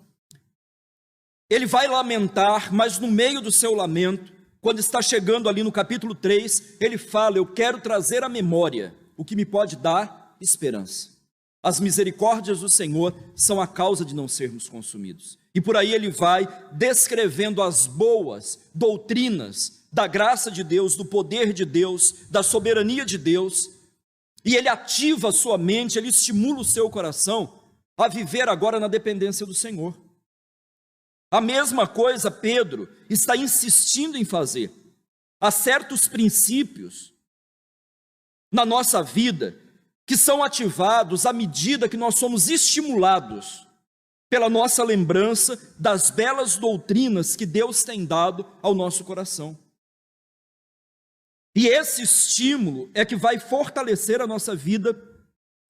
ele vai lamentar, mas no meio do seu lamento, quando está chegando ali no capítulo 3, ele fala: eu quero trazer à memória o que me pode dar esperança. As misericórdias do Senhor são a causa de não sermos consumidos. E por aí ele vai descrevendo as boas doutrinas da graça de Deus, do poder de Deus, da soberania de Deus, e ele ativa a sua mente, ele estimula o seu coração a viver agora na dependência do Senhor. A mesma coisa Pedro está insistindo em fazer. Há certos princípios na nossa vida que são ativados à medida que nós somos estimulados pela nossa lembrança das belas doutrinas que Deus tem dado ao nosso coração. E esse estímulo é que vai fortalecer a nossa vida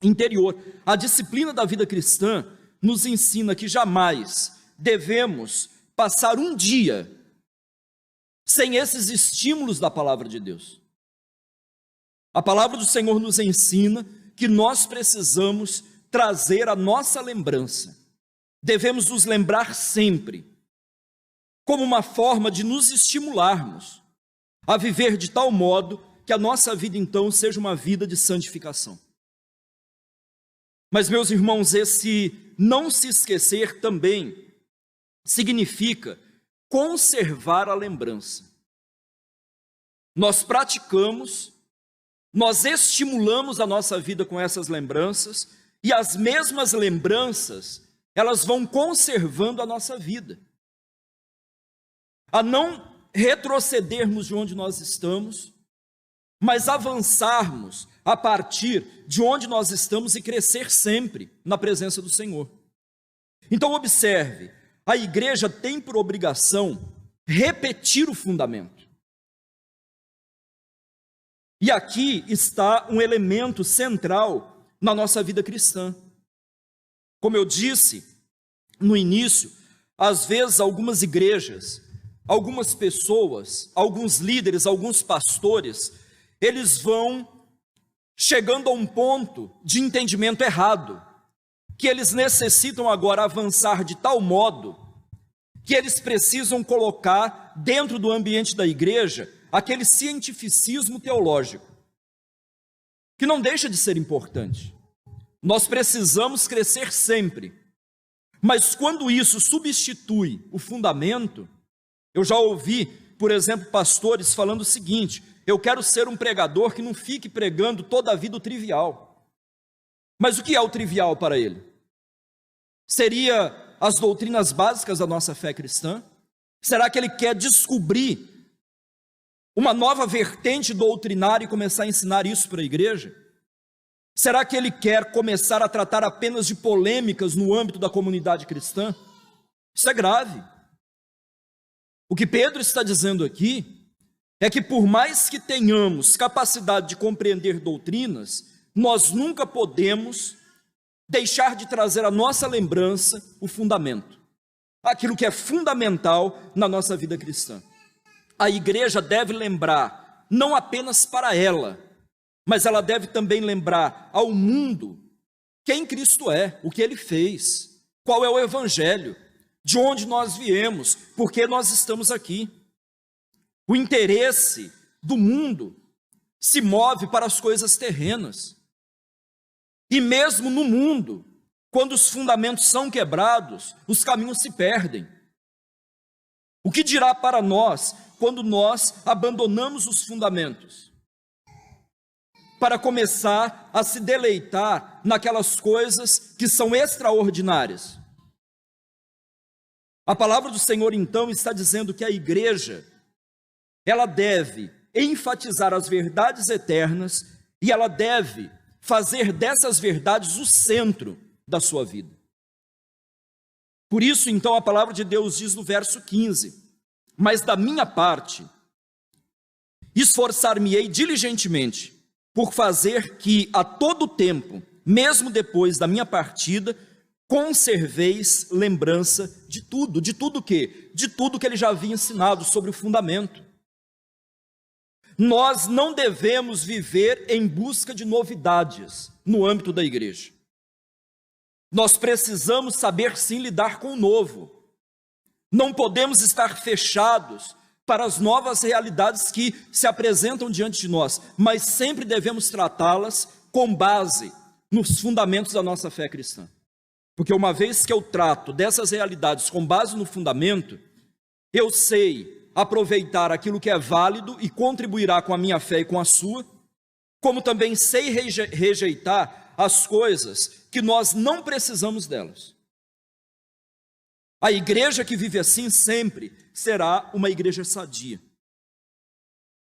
interior. A disciplina da vida cristã nos ensina que jamais devemos passar um dia sem esses estímulos da palavra de Deus. A palavra do Senhor nos ensina que nós precisamos trazer a nossa lembrança. Devemos nos lembrar sempre, como uma forma de nos estimularmos a viver de tal modo que a nossa vida então seja uma vida de santificação. Mas, meus irmãos, esse não se esquecer também significa conservar a lembrança. Nós praticamos, nós estimulamos a nossa vida com essas lembranças, e as mesmas lembranças, elas vão conservando a nossa vida. A não retrocedermos de onde nós estamos, mas avançarmos a partir de onde nós estamos e crescer sempre na presença do Senhor. Então observe, a igreja tem por obrigação repetir o fundamento. E aqui está um elemento central na nossa vida cristã. Como eu disse no início, às vezes algumas igrejas, algumas pessoas, alguns líderes, alguns pastores, eles vão chegando a um ponto de entendimento errado, que eles necessitam agora avançar de tal modo que eles precisam colocar dentro do ambiente da igreja aquele cientificismo teológico, que não deixa de ser importante. Nós precisamos crescer sempre, mas quando isso substitui o fundamento, eu já ouvi, por exemplo, pastores falando o seguinte: eu quero ser um pregador que não fique pregando toda a vida o trivial. Mas o que é o trivial para ele? Seria as doutrinas básicas da nossa fé cristã? Será que ele quer descobrir uma nova vertente doutrinária e começar a ensinar isso para a igreja? Será que ele quer começar a tratar apenas de polêmicas no âmbito da comunidade cristã? Isso é grave. O que Pedro está dizendo aqui é que por mais que tenhamos capacidade de compreender doutrinas, nós nunca podemos deixar de trazer à nossa lembrança o fundamento, aquilo que é fundamental na nossa vida cristã. A igreja deve lembrar, não apenas para ela, mas ela deve também lembrar ao mundo quem Cristo é, o que ele fez, qual é o evangelho, de onde nós viemos, por que nós estamos aqui. O interesse do mundo se move para as coisas terrenas. E mesmo no mundo, quando os fundamentos são quebrados, os caminhos se perdem. O que dirá para nós quando nós abandonamos os fundamentos? Para começar a se deleitar naquelas coisas que são extraordinárias. A palavra do Senhor, então, está dizendo que a igreja, ela deve enfatizar as verdades eternas e ela deve fazer dessas verdades o centro da sua vida. Por isso, então, a palavra de Deus diz no verso 15: mas da minha parte, esforçar-me-ei diligentemente por fazer que a todo tempo, mesmo depois da minha partida, conserveis lembrança de tudo. De tudo o quê? De tudo que ele já havia ensinado sobre o fundamento. Nós não devemos viver em busca de novidades no âmbito da igreja. Nós precisamos saber sim lidar com o novo. Não podemos estar fechados para as novas realidades que se apresentam diante de nós, mas sempre devemos tratá-las com base nos fundamentos da nossa fé cristã. Porque uma vez que eu trato dessas realidades com base no fundamento, eu sei aproveitar aquilo que é válido e contribuirá com a minha fé e com a sua, como também sei rejeitar as coisas que nós não precisamos delas. A igreja que vive assim sempre será uma igreja sadia.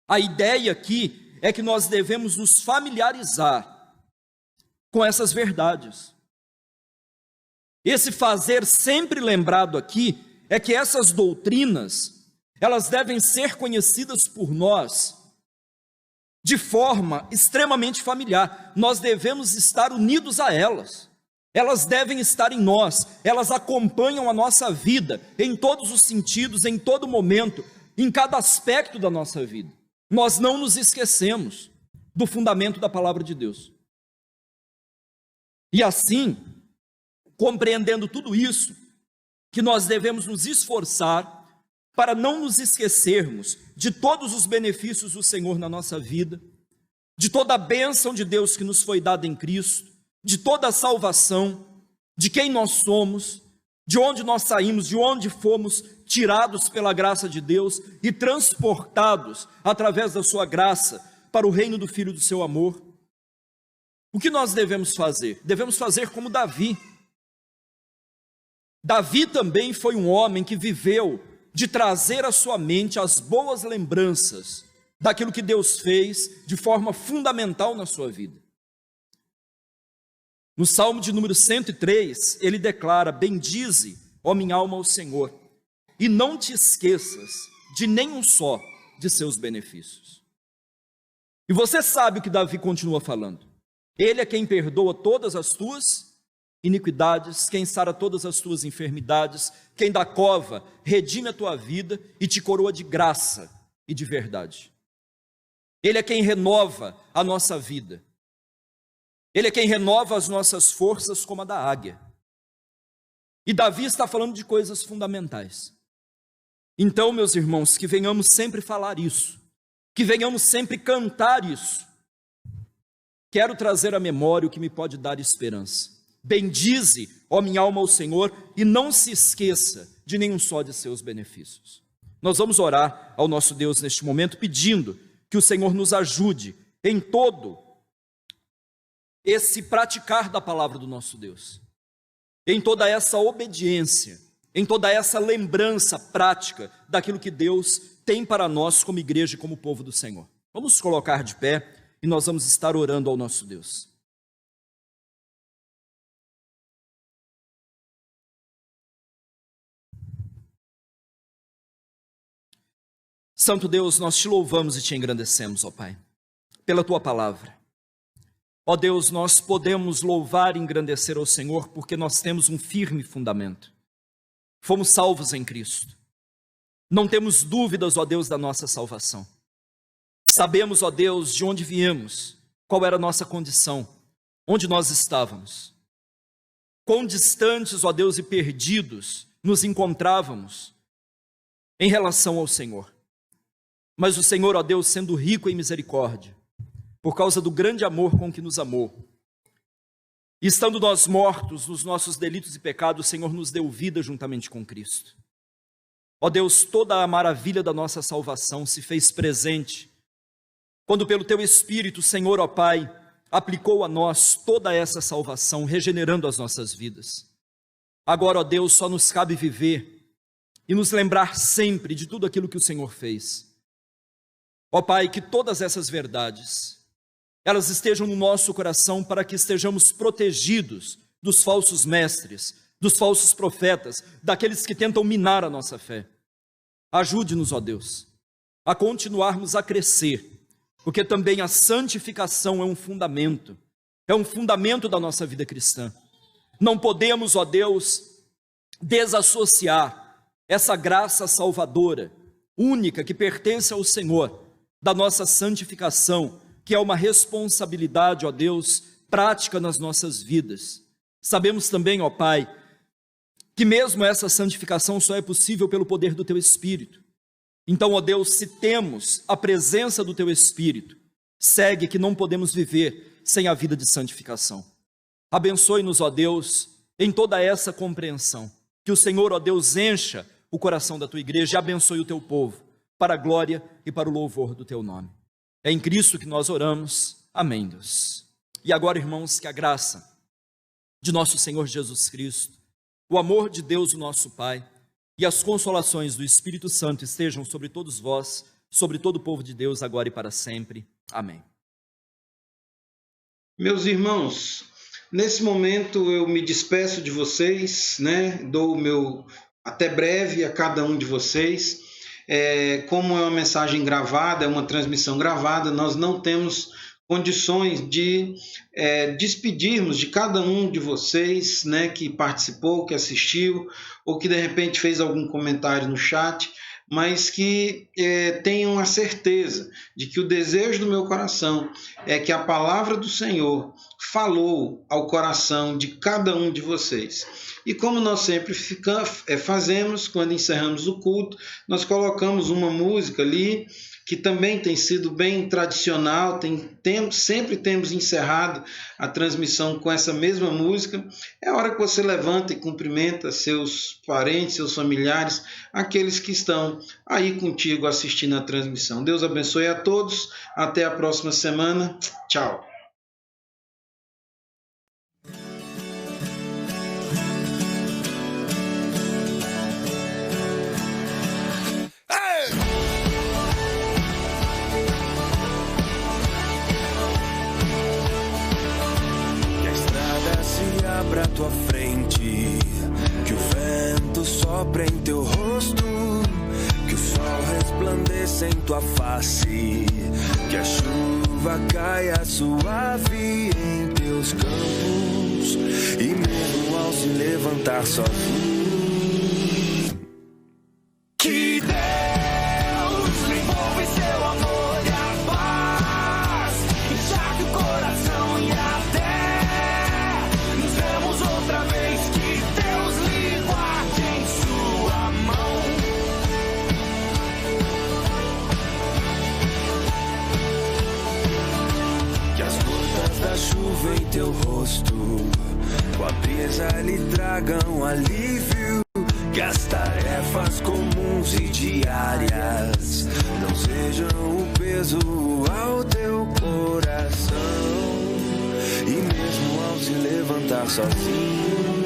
A ideia aqui é que nós devemos nos familiarizar com essas verdades. Esse fazer sempre lembrado aqui é que essas doutrinas, elas devem ser conhecidas por nós de forma extremamente familiar. Nós devemos estar unidos a elas. Elas devem estar em nós, elas acompanham a nossa vida em todos os sentidos, em todo momento, em cada aspecto da nossa vida. Nós não nos esquecemos do fundamento da palavra de Deus. E assim, compreendendo tudo isso, que nós devemos nos esforçar para não nos esquecermos de todos os benefícios do Senhor na nossa vida, de toda a bênção de Deus que nos foi dada em Cristo, de toda a salvação, de quem nós somos, de onde nós saímos, de onde fomos tirados pela graça de Deus e transportados através da sua graça para o reino do Filho do seu amor. O que nós devemos fazer? Devemos fazer como Davi. Davi também foi um homem que viveu de trazer à sua mente as boas lembranças daquilo que Deus fez de forma fundamental na sua vida. No Salmo de número 103, ele declara: bendize, ó minha alma, ao Senhor, e não te esqueças de nenhum só de seus benefícios. E você sabe o que Davi continua falando. Ele é quem perdoa todas as tuas iniquidades, quem sara todas as tuas enfermidades, quem da cova redime a tua vida e te coroa de graça e de verdade. Ele é quem renova a nossa vida. Ele é quem renova as nossas forças como a da águia. E Davi está falando de coisas fundamentais. Então, meus irmãos, que venhamos sempre falar isso, que venhamos sempre cantar isso. Quero trazer à memória o que me pode dar esperança. Bendize, ó minha alma, ao Senhor, e não se esqueça de nenhum só de seus benefícios. Nós vamos orar ao nosso Deus neste momento, pedindo que o Senhor nos ajude em todo esse praticar da palavra do nosso Deus, em toda essa obediência, em toda essa lembrança prática daquilo que Deus tem para nós como igreja e como povo do Senhor. Vamos nos colocar de pé e nós vamos estar orando ao nosso Deus. Santo Deus, nós te louvamos e te engrandecemos, ó Pai, pela tua palavra. Ó Deus, nós podemos louvar e engrandecer ao Senhor porque nós temos um firme fundamento. Fomos salvos em Cristo. Não temos dúvidas, ó Deus, da nossa salvação. Sabemos, ó Deus, de onde viemos, qual era a nossa condição, onde nós estávamos. Quão distantes, ó Deus, e perdidos nos encontrávamos em relação ao Senhor. Mas o Senhor, ó Deus, sendo rico em misericórdia, por causa do grande amor com que nos amou, e estando nós mortos nos nossos delitos e pecados, o Senhor nos deu vida juntamente com Cristo. Ó Deus, toda a maravilha da nossa salvação se fez presente quando pelo Teu Espírito, Senhor, ó Pai, aplicou a nós toda essa salvação, regenerando as nossas vidas. Agora, ó Deus, só nos cabe viver e nos lembrar sempre de tudo aquilo que o Senhor fez. Ó Pai, que todas essas verdades, elas estejam no nosso coração para que estejamos protegidos dos falsos mestres, dos falsos profetas, daqueles que tentam minar a nossa fé. Ajude-nos, ó Deus, a continuarmos a crescer, porque também a santificação é um fundamento da nossa vida cristã. Não podemos, ó Deus, desassociar essa graça salvadora, única, que pertence ao Senhor, da nossa santificação, que é uma responsabilidade, ó Deus, prática nas nossas vidas. Sabemos também, ó Pai, que mesmo essa santificação só é possível pelo poder do Teu Espírito. Então, ó Deus, se temos a presença do Teu Espírito, segue que não podemos viver sem a vida de santificação. Abençoe-nos, ó Deus, em toda essa compreensão. Que o Senhor, ó Deus, encha o coração da Tua igreja e abençoe o Teu povo, para a glória e para o louvor do Teu nome. É em Cristo que nós oramos. Amém, Deus. E agora, irmãos, que a graça de nosso Senhor Jesus Cristo, o amor de Deus, o nosso Pai, e as consolações do Espírito Santo estejam sobre todos vós, sobre todo o povo de Deus, agora e para sempre. Amém. Meus irmãos, nesse momento eu me despeço de vocês, dou o meu até breve a cada um de vocês. Como é uma mensagem gravada, é uma transmissão gravada, nós não temos condições de despedirmos de cada um de vocês, que participou, que assistiu, ou que de repente fez algum comentário no chat, mas que tenham a certeza de que o desejo do meu coração é que a palavra do Senhor falou ao coração de cada um de vocês. E como nós sempre fazemos quando encerramos o culto, nós colocamos uma música ali, que também tem sido bem tradicional, sempre temos encerrado a transmissão com essa mesma música. É a hora que você levanta e cumprimenta seus parentes, seus familiares, aqueles que estão aí contigo assistindo a transmissão. Deus abençoe a todos, até a próxima semana, tchau. Pra tua frente, que o vento sopre em teu rosto, que o sol resplandeça em tua face, que a chuva caia suave em teus campos, e mesmo ao se levantar sozinho, que Deus me envolva em seu amor e a paz, enxergue o coração e até outra vez, que Deus lhe guarde em sua mão. Que as gotas da chuva em teu rosto, com a brisa lhe tragam alívio. Que as tarefas comuns e diárias não sejam o peso ao teu coração. E mesmo ao se levantar sozinho,